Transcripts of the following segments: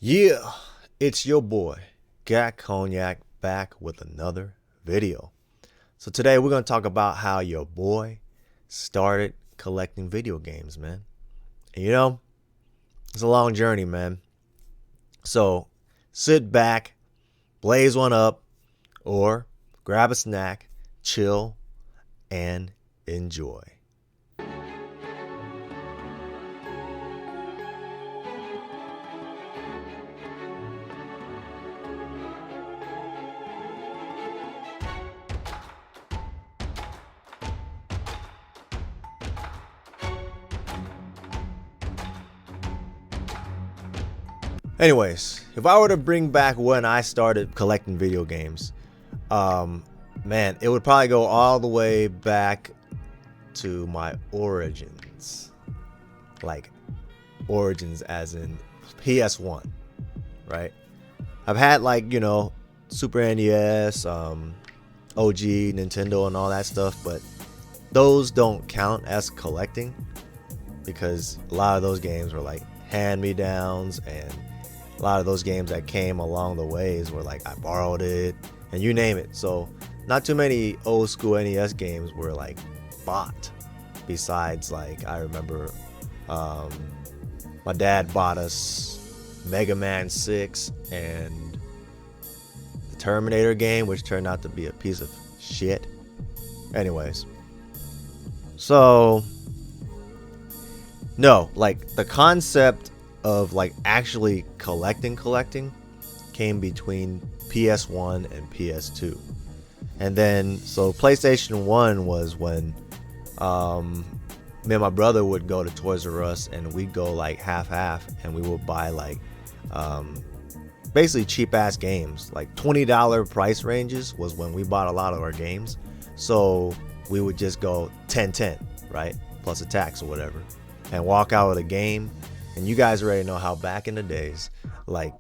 Yeah, it's your boy, Gak Cognac, back with another video. So today we're going to talk about how your boy started collecting video games, man. And it's a long journey, man. So sit back, blaze one up, or grab a snack, chill, and enjoy. Anyways, if I were to bring back when I started collecting video games, man, it would probably go all the way back to my origins. Like, origins as in PS1, right? I've had Super NES, OG Nintendo and all that stuff, but those don't count as collecting because a lot of those games were like hand-me-downs, and a lot of those games that came along the ways were like I borrowed it and you name it. So not too many old school NES games were like bought. Besides, like, I remember my dad bought us Mega Man 6 and the Terminator game, which turned out to be a piece of shit. Anyways, so no, like the concept of like actually collecting came between PS1 and PS2. And then so PlayStation 1 was when me and my brother would go to Toys R Us and we'd go like half and we would buy like basically cheap ass games. Like $20 price ranges was when we bought a lot of our games. So we would just go 10-10, right? Plus a tax or whatever. And walk out with a game. And you guys already know how back in the days, like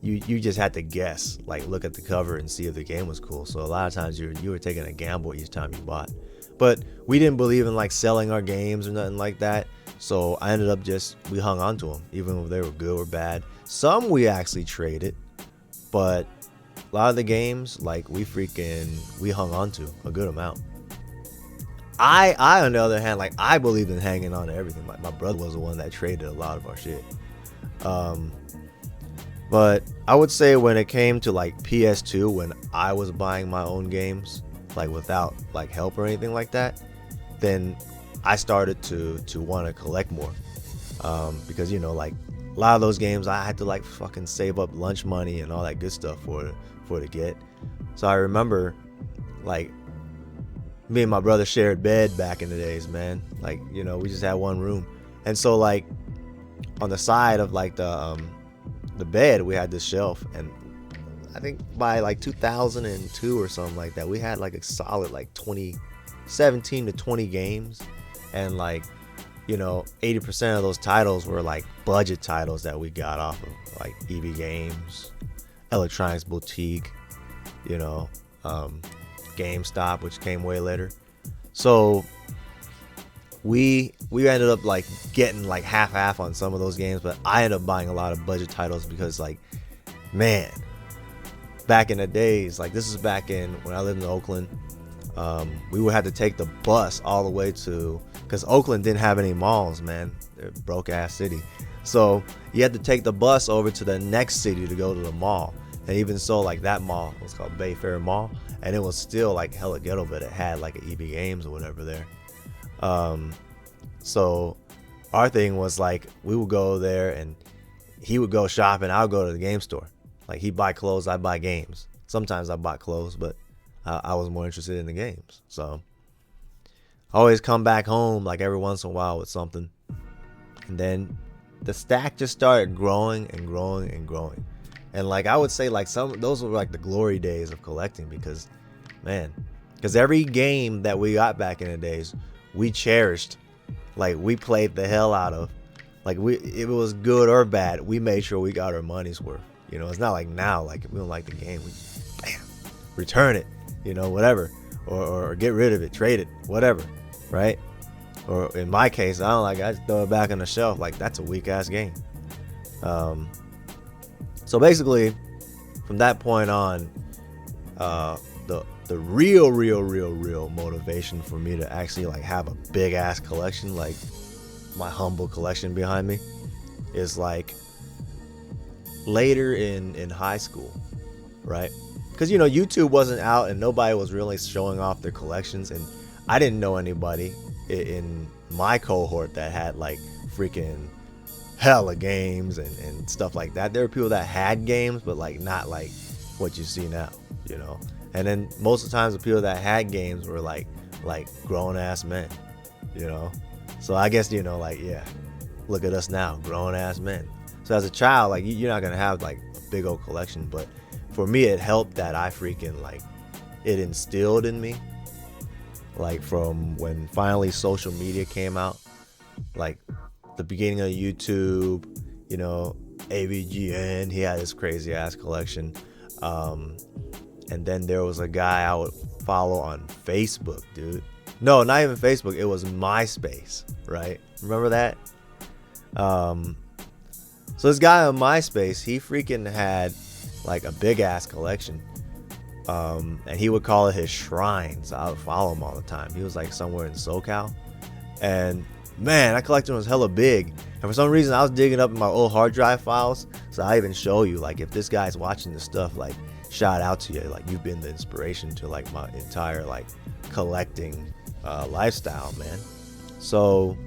you just had to guess, like look at the cover and see if the game was cool. So a lot of times you were taking a gamble each time you bought. But we didn't believe in like selling our games or nothing like that. So I ended up we hung on to them, even if they were good or bad. Some we actually traded, but a lot of the games, like we hung on to a good amount. I on the other hand, like I believed in hanging on to everything. Like my brother was the one that traded a lot of our shit. But I would say when it came to like PS2, when I was buying my own games, like without like help or anything like that, then I started to want to collect more. Because like a lot of those games I had to like fucking save up lunch money and all that good stuff for to get. So I remember like me and my brother shared bed back in the days, man. Like, we just had one room. And so like on the side of like the bed, we had this shelf, and I think by like 2002 or something like that, we had like a solid like 17 to 20 games. And like, 80% of those titles were like budget titles that we got off of like EB Games, Electronics Boutique, GameStop, which came way later. So we ended up like getting like half on some of those games, but I ended up buying a lot of budget titles because like, man, back in the days, like this is back in when I lived in Oakland, we would have to take the bus all the way because Oakland didn't have any malls, man. They're a broke ass city. So you had to take the bus over to the next city to go to the mall. And even so, like that mall was called Bayfair Mall, and it was still like hella ghetto, but it had like an EB Games or whatever there. So our thing was like we would go there and he would go shopping, I would go to the game store. Like he'd buy clothes, I'd buy games. Sometimes I bought clothes, but I was more interested in the games. So I always come back home like every once in a while with something. And then the stack just started growing and growing and growing. And like I would say like those were like the glory days of collecting because every game that we got back in the days we cherished, like we played the hell out of. Like if it was good or bad, we made sure we got our money's worth. It's not like now, like if we don't like the game, we bam, return it, whatever, or get rid of it, trade it, whatever, right? Or in my case, I don't like, I just throw it back on the shelf. Like that's a weak ass game. So basically, from that point on, the real motivation for me to actually like have a big ass collection, like my humble collection behind me, is like later in high school, right? Because YouTube wasn't out and nobody was really showing off their collections, and I didn't know anybody in my cohort that had like freaking hella games and stuff like that. There were people that had games, but like not like what you see now, And then most of the times the people that had games were like grown ass men, So I guess like, yeah, look at us now, grown ass men. So as a child, like you're not gonna have like a big old collection, but for me it helped that I freaking like it instilled in me, like from when finally social media came out, like the beginning of YouTube, AVGN, he had this crazy ass collection. And then there was a guy I would follow on Facebook, dude. No, not even Facebook. It was MySpace, right? Remember that? So this guy on MySpace, he freaking had like a big ass collection. And he would call it his shrine. So I would follow him all the time. He was like somewhere in SoCal. And man, that collection was hella big. And for some reason, I was digging up in my old hard drive files. So I even show you, like, if this guy's watching this stuff, like, shout out to you. Like, you've been the inspiration to like my entire like collecting lifestyle, man. So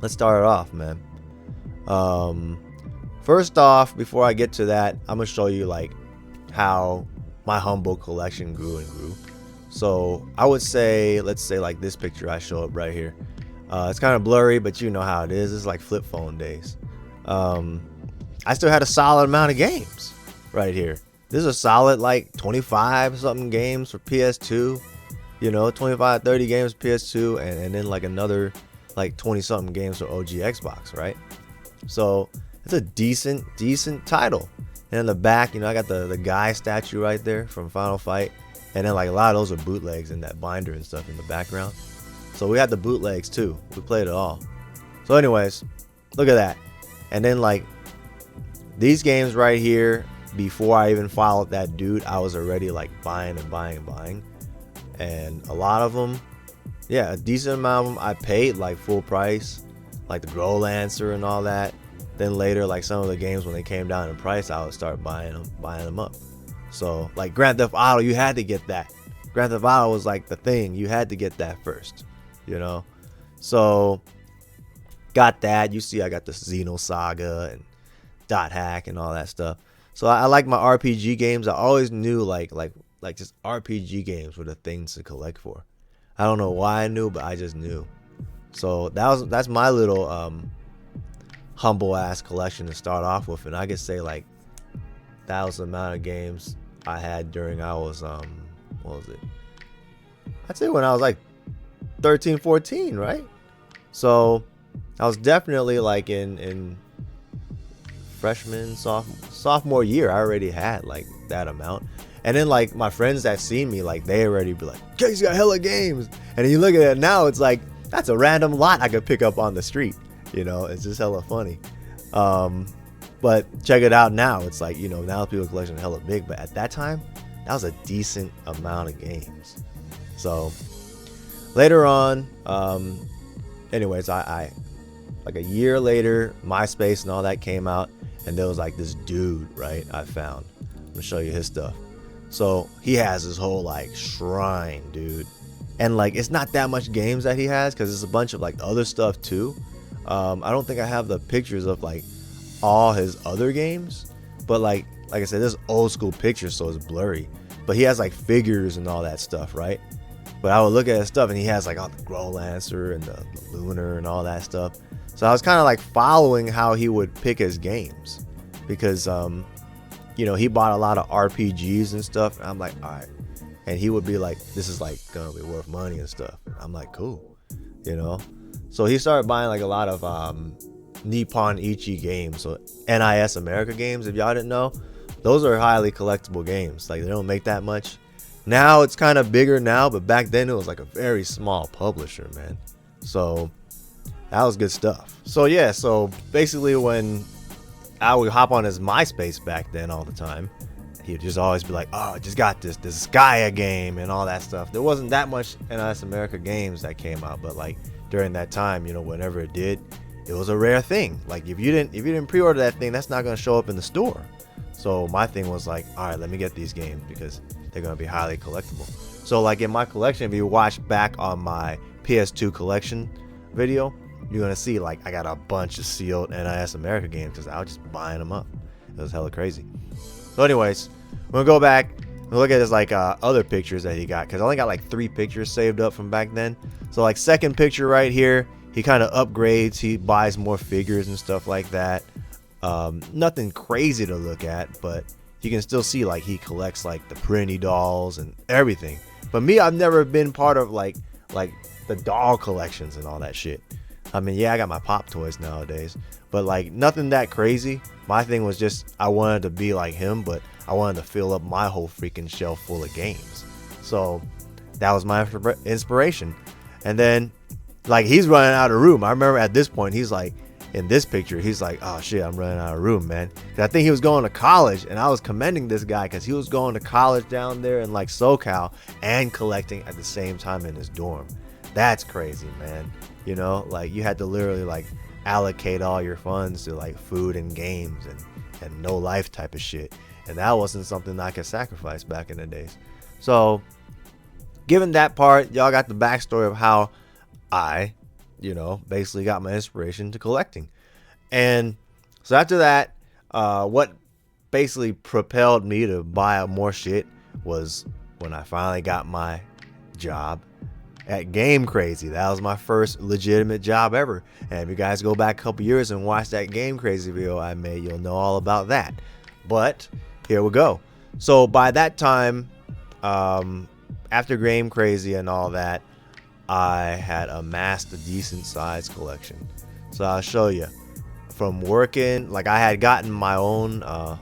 let's start it off, man. First off, before I get to that, I'm gonna show you like how my humble collection grew and grew. So I would say, let's say like this picture I show up right here. It's kind of blurry, but you know how it is. It's like flip phone days. I still had a solid amount of games right here. This is a solid like 25 something games for PS2, 25, 30 games PS2, and then like another like 20 something games for OG Xbox, right? So it's a decent title. And in the back, I got the guy statue right there from Final Fight. And then like a lot of those are bootlegs in that binder and stuff in the background. So we had the bootlegs too. We played it all. So anyways, look at that. And then like these games right here, before I even followed that dude, I was already like buying. And a lot of them, yeah, a decent amount of them I paid like full price, like the Grow Lancer and all that. Then later, like some of the games when they came down in price, I would start buying them up. So like Grand Theft Auto, you had to get that. Grand Theft Auto was like the thing. You had to get that first, So got that. You see I got the Xenosaga and Dot Hack and all that stuff. So I like my RPG games. I always knew like just RPG games were the things to collect for. I don't know why I knew, but I just knew. So that's my little humble ass collection to start off with, and I could say like that was the amount of games I had during I was what was it? I'd say when I was like 13, 14, right? So I was definitely like in freshman, sophomore year. I already had like that amount. And then like my friends that seen me, like they already be like, Casey got hella games. And then you look at it now, it's like that's a random lot I could pick up on the street. It's just hella funny. But check it out now. It's like, now people's collection hella big, but at that time, that was a decent amount of games. So later on, anyways, I like a year later, MySpace and all that came out, and there was like this dude, right? I found. I'm gonna show you his stuff. So he has this whole like shrine, dude. And like it's not that much games that he has, because there's a bunch of like other stuff too. I don't think I have the pictures of like all his other games, but like I said, there's old school pictures, so it's blurry. But he has like figures and all that stuff, right? But I would look at his stuff, and he has like all the Grow Lancer and the Lunar and all that stuff. So I was kind of like following how he would pick his games, because he bought a lot of RPGs and stuff. And I'm like, all right. And he would be like, this is like gonna be worth money and stuff. And I'm like, cool, So he started buying like a lot of Nippon Ichi games, so NIS America games. If y'all didn't know, those are highly collectible games. Like they don't make that much. Now it's kind of bigger now, but back then it was like a very small publisher, man. So that was good stuff. So yeah, so basically when I would hop on his MySpace back then all the time. He'd just always be like, oh, I just got this Gaia game and all that stuff. There wasn't that much NIS America games that came out, but like during that time, you know, whenever it did, it was a rare thing. Like if you didn't pre-order that thing, that's not gonna show up in the store. So my thing was like, all right, let me get these games because they're gonna be highly collectible. So like in my collection, if you watch back on my PS2 collection video, you're gonna see like I got a bunch of sealed NIS America games because I was just buying them up. It was hella crazy. So anyways, we're gonna go back and look at his like other pictures that he got, because I only got like 3 pictures saved up from back then. So like second picture right here, he kind of upgrades, he buys more figures and stuff like that. Nothing crazy to look at, but you can still see like he collects like the Prinny dolls and everything. But me, I've never been part of like the doll collections and all that shit. I mean, yeah, I got my Pop toys nowadays, but like nothing that crazy. My thing was just I wanted to be like him, but I wanted to fill up my whole freaking shelf full of games. So that was my inspiration. And then like he's running out of room. I remember at this point he's like, in this picture, he's like, oh shit, I'm running out of room, man. I think he was going to college, and I was commending this guy because he was going to college down there in like SoCal and collecting at the same time in his dorm. That's crazy, man. You know, like you had to literally like allocate all your funds to like food and games and no life type of shit. And that wasn't something I could sacrifice back in the days. So given that part, y'all got the backstory of how I, you know, basically got my inspiration to collecting. And so after that, what basically propelled me to buy up more shit was when I finally got my job at Game Crazy. That was my first legitimate job ever. And if you guys go back a couple years and watch that Game Crazy video I made, you'll know all about that. But here we go. So by that time, after Game Crazy and all that, I had amassed a decent sized collection. So I'll show you. From working, like I had gotten my own, what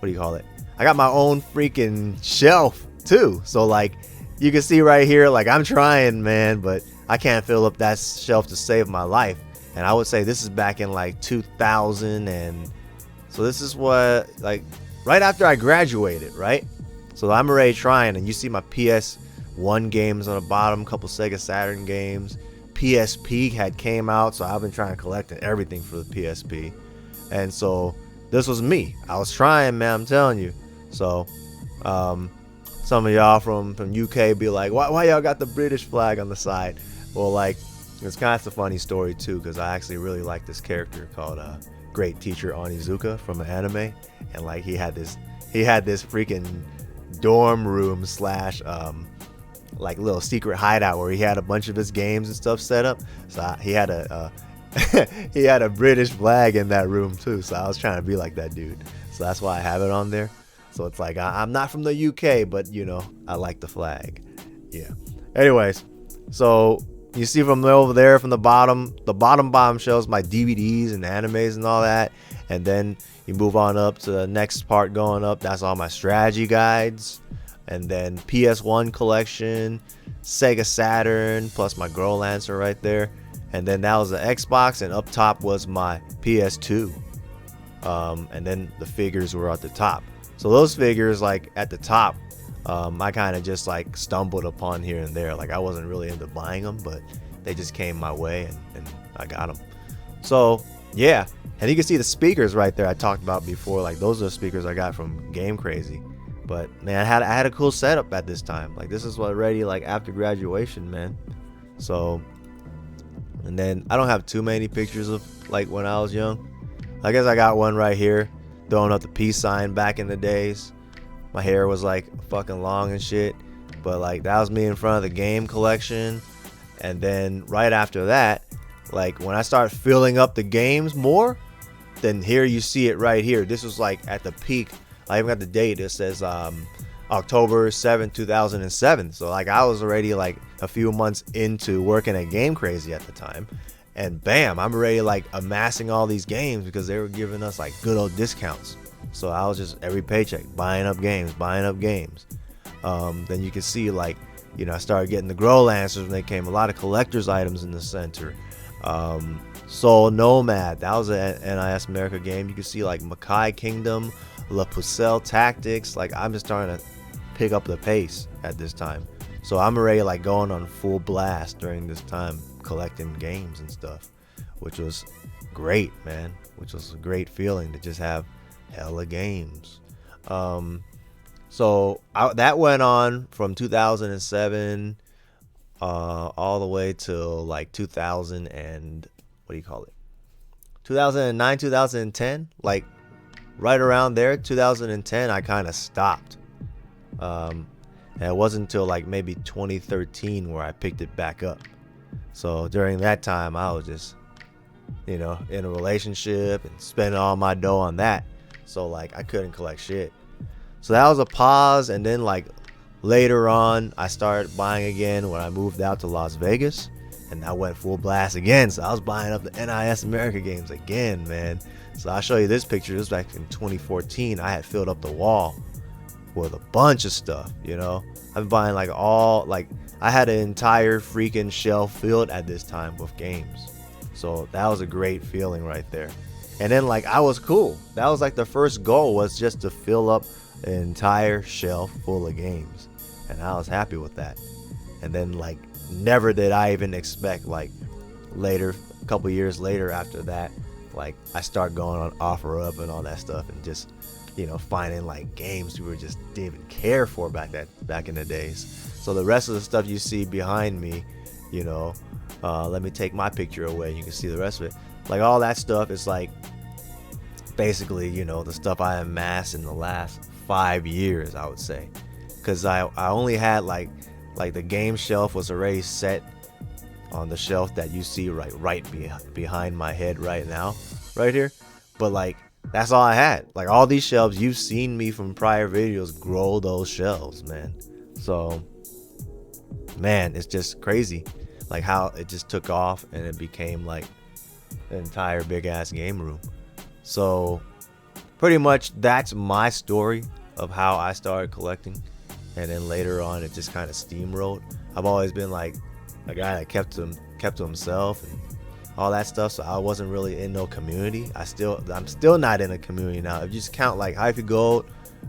do you call it? I got my own freaking shelf too. So like you can see right here, like I'm trying, man, but I can't fill up that shelf to save my life. And I would say this is back in like 2000, and so this is what, like right after I graduated, right? So I'm already trying, and you see my PS1 games on the bottom, couple Sega Saturn games. PSP had came out, so I've been trying to collect everything for the PSP. And so this was me. I was trying, man, I'm telling you. So some of y'all from UK be like, why y'all got the British flag on the side? Well, like, it's kind of a funny story too, because I actually really like this character called Great Teacher Onizuka from an anime. And like he had this freaking dorm room slash like little secret hideout where he had a bunch of his games and stuff set up. So he had a he had a British flag in that room too. So I was trying to be like that dude. So that's why I have it on there. So it's like I'm not from the UK, but you know, I like the flag. Yeah. Anyways, so you see from over there from the bottom shows my DVDs and animes and all that. And then you move on up to the next part going up. That's all my strategy guides. And then PS1 collection, Sega Saturn, plus my Girl Lancer right there. And then that was the Xbox, and up top was my PS2. And then the figures were at the top. So those figures, like at the top, I kind of just like stumbled upon here and there. Like I wasn't really into buying them, but they just came my way, and I got them. So yeah, and you can see the speakers right there I talked about before. Like those are the speakers I got from Game Crazy. But man, I had a cool setup at this time. Like this is what already like after graduation, man. So, and then I don't have too many pictures of like when I was young. I guess I got one right here, throwing up the peace sign back in the days. My hair was like fucking long and shit. But like that was me in front of the game collection. And then right after that, like when I started filling up the games more, then here you see it right here. This was like at the peak. I even got the date. It says October 7th, 2007. So like I was already like a few months into working at Game Crazy at the time. And bam, I'm already like amassing all these games because they were giving us like good old discounts. So I was just every paycheck buying up games. Then you can see like, you know, I started getting the Grow Lancers when they came. A lot of collector's items in the center. Soul Nomad, that was an NIS America game. You can see like Makai Kingdom, La Pucelle Tactics. Like I'm just starting to pick up the pace at this time. So I'm already like going on full blast during this time, collecting games and stuff, which was great, man. Which was a great feeling to just have hella games. So that went on from 2007 all the way till like 2000 and what do you call it? 2009, 2010, like right around there, 2010, I kind of stopped. And it wasn't until like maybe 2013 where I picked it back up. So during that time, I was just, you know, in a relationship and spending all my dough on that. So like I couldn't collect shit. So that was a pause, and then like later on, I started buying again when I moved out to Las Vegas, and I went full blast again. So I was buying up the NIS America games again, man. So I'll show you this picture. This was back in 2014. I had filled up the wall with a bunch of stuff, you know. I've been buying like I had an entire freaking shelf filled at this time with games. So that was a great feeling right there. And then like I was cool. That was like the first goal, was just to fill up an entire shelf full of games. And I was happy with that. And then like never did I even expect like later, a couple years later after that, like I start going on OfferUp and all that stuff, and just, you know, finding like games we just didn't even care for back in the days. So the rest of the stuff you see behind me, you know, let me take my picture away, you can see the rest of it. Like all that stuff is like basically, you know, the stuff I amassed in the last 5 years, I would say, because I only had like the game shelf was already set on the shelf that you see right behind my head right now, right here. But like that's all I had. Like all these shelves, you've seen me from prior videos grow those shelves, man. So man, it's just crazy like how it just took off and it became like an entire big ass game room. So pretty much that's my story of how I started collecting, and then later on it just kind of steamrolled. I've always been like a guy that kept to himself and all that stuff, so I wasn't really in no community. I'm still not in a community now. If you just count like Hyphy Gold,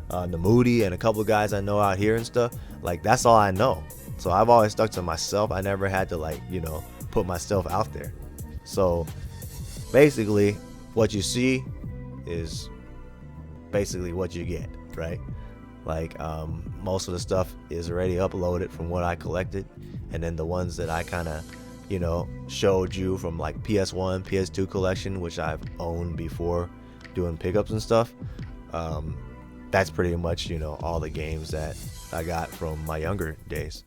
Namoody, and a couple of guys I know out here and stuff, like that's all I know. So I've always stuck to myself. I never had to like, you know, put myself out there. So basically what you see is basically what you get, right? Like most of the stuff is already uploaded from what I collected, and then the ones that I kind of, you know, showed you from like PS1, PS2 collection, which I've owned before doing pickups and stuff, that's pretty much, you know, all the games that I got from my younger days,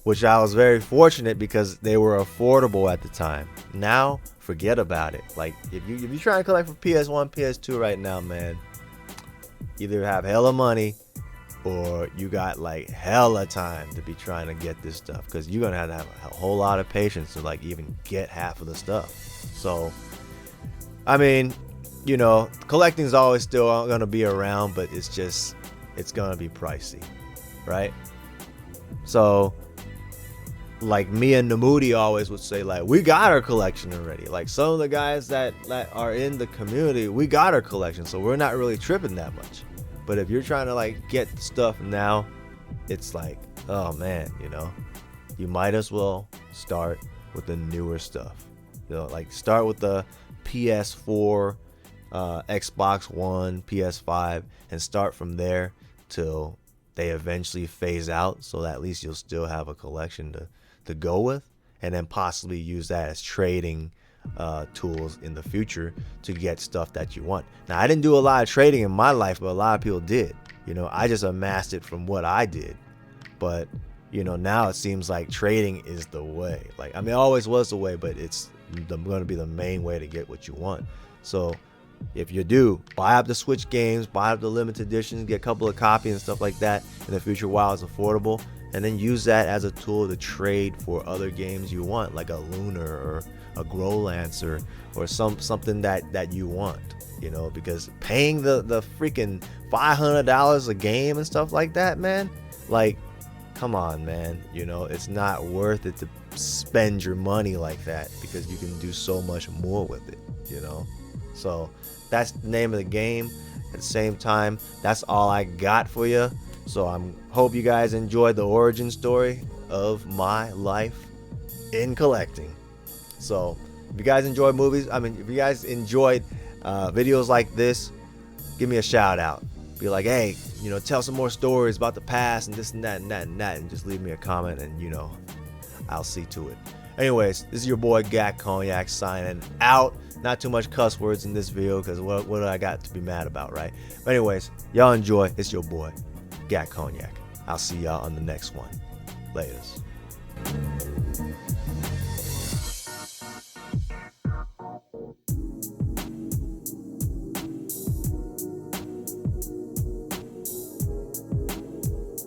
which I was very fortunate because they were affordable at the time. Now forget about it. Like if you try to collect for PS1, PS2 right now, man, either have hella money or you got like hella time to be trying to get this stuff, because you're gonna have a whole lot of patience to like even get half of the stuff. So I mean, you know, collecting is always still gonna be around, but it's gonna be pricey, right? So like me and Namoody always would say, like, we got our collection already. Like some of the guys that are in the community, we got our collection, so we're not really tripping that much. But if you're trying to like get stuff now, it's like, oh man, you know, you might as well start with the newer stuff. You know, like start with the PS4, Xbox One, PS5, and start from there till they eventually phase out, so that at least you'll still have a collection to go with, and then possibly use that as trading tools in the future to get stuff that you want. Now, I didn't do a lot of trading in my life, but a lot of people did. You know, I just amassed it from what I did. But, you know, now it seems like trading is the way. Like, I mean, it always was the way, but it's going to be the main way to get what you want. So if you do, buy up the Switch games, buy up the limited editions, get a couple of copies and stuff like that in the future while it's affordable, and then use that as a tool to trade for other games you want, like a Lunar or a Growlancer or something that you want, you know, because paying the freaking $500 a game and stuff like that, man, like, come on, man, you know, it's not worth it spend your money like that, because you can do so much more with it, you know. So that's the name of the game. At the same time, that's all I got for you. So I hope you guys enjoyed the origin story of my life in collecting. So if you guys enjoy movies, if you guys enjoyed videos like this, give me a shout out. Be like, hey, tell some more stories about the past and this and that and that and that, and just leave me a comment, and I'll see to it. Anyways, this is your boy Gat Cognac signing out. Not too much cuss words in this video, because what do I got to be mad about, right? But anyways, y'all enjoy. It's your boy Gat Cognac. I'll see y'all on the next one. Laters.